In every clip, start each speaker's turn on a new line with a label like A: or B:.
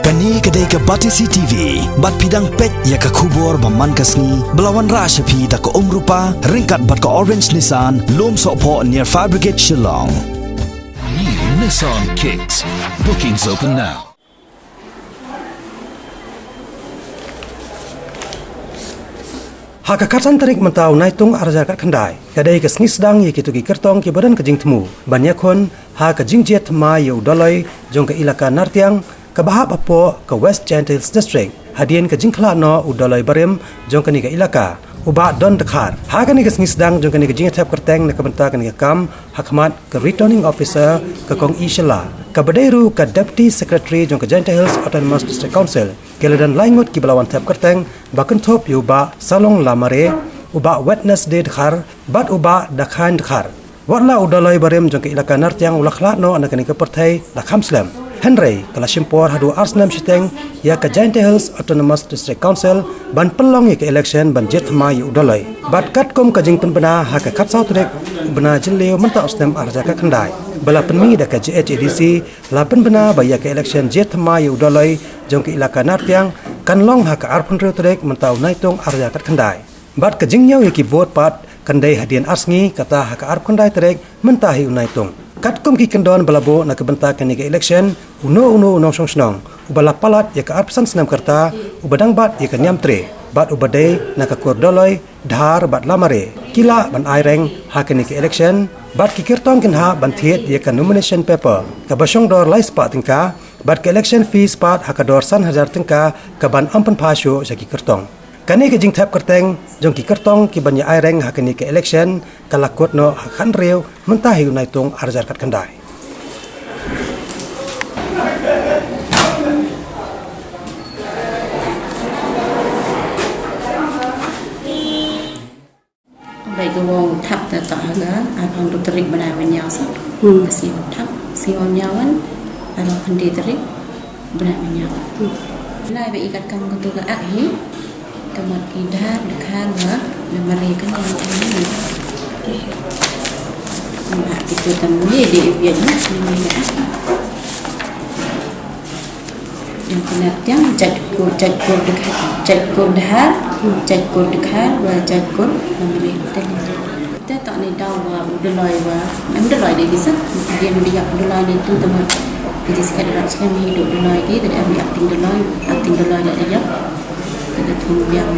A: Kani kedai ke Batisi TV, bat pidang pet ya ke kubur baman kasni, belawan rashapi da ke rupa, ringkat bat ke Orange Nissan, lom sokpo near Fire Brigade Shillong.
B: New Nissan Kicks. Bookings open now.
C: Hakakatan tarik mentau naitung arja kat kendai. Kadai ke sengi sedang ye kitu ki kertong ki badan ke jing temu. Banyak kon ha ke jing jet ma ye udalai jong ke ilaka Nartiang ke bahap apo ke West Gentiles District. Hadian ke jing khla no udalai barem jong ke ni ke ilaka. Uba don dekar. Ha ke ni ke sengi sedang jong ke ni ke jing tap kerteng ne ke benta ke ni ke kam hakmat ke returning officer ke kong Ishala. Ke badairu ke Deputy Secretary jong ke Gentiles Autonomous District Council. Keladan laingut ki belawan tap kerteng bakun top uba salong lamare uba Wednesday dekhar bat uba dakhan dekhar watla udalai barem jong ke ilaka Nartiang ulakhla no anakani ke pertai dakham slam Henry kala simpor hadu arsnam siteng ya ke Giant Hills Autonomous District Council ban pelong ya ke election ban jet ma yu udalai bat kat kom ka jing penbena ha ke kat sautrek bena jelleu menta ustem arja ka kendai bala penmi da ke GHADC la penbena ba ya ke election jet ma yu udalai jong ke ilaka Nartiang kan long ha ka arpun trek mentau naitung arja kat kendai bat ke jingnyau ki vote pat kandai hadian arsngi kata ha ka arp kendai trek mentahi unaitung kat kum ki kendon balabo na ke bentakan ni ke election uno nong song ubala palat ya ka arpsan senam kerta ubadang bat ya ke nyam tre bat ubadai na ka kur doloi dhar bat lamare kila ban aireng ha ke ni ke election bat ki kirtong kin ha ban thiet ya ka nomination paper ka basong dor lai spa tingka bat ke election fees pat ha ka dor san hajar tingka ka ban ampan phasyo sa ki kirtong kani ke jing thap kerteng jong ki kertong ki banya aireng ha ke ni ke election kalakot no ha khan reu mentahi unaitung arjar kat kendai
D: Baik gawang thap ta ta ga apang do terik bana banya sa si thap si nyawan ala khandi terik bana banya lai be ikat kam ko to ga ahi kamat kidah dekhan wa lemari kan yang ini nah itu temui di biarnya ini ya yang kena yang jadkur dekhan jadkur dahar jadkur dekhan wa jadkur lemari kita tak ni tahu wa udalai wa udalai dia kisah dia udalai itu teman jadi sekadar sekali hidup udalai dia tidak ambil acting udalai dia ada thun yang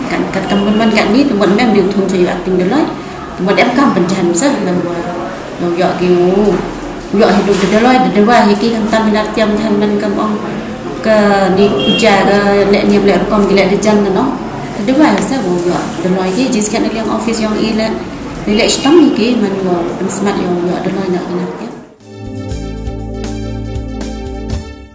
D: kan teman-teman kat ni teman mem dia thun saya acting delai teman em kam penchan sah lawa yo kiu yo hidup delai hiki kan taminat tiam han kam ong ke di uja ke lek ni lek kom lek de jan no delai sah bo yo delai ki jis kan yang office yang ile lek stam ni ki man yo smart yo delai nak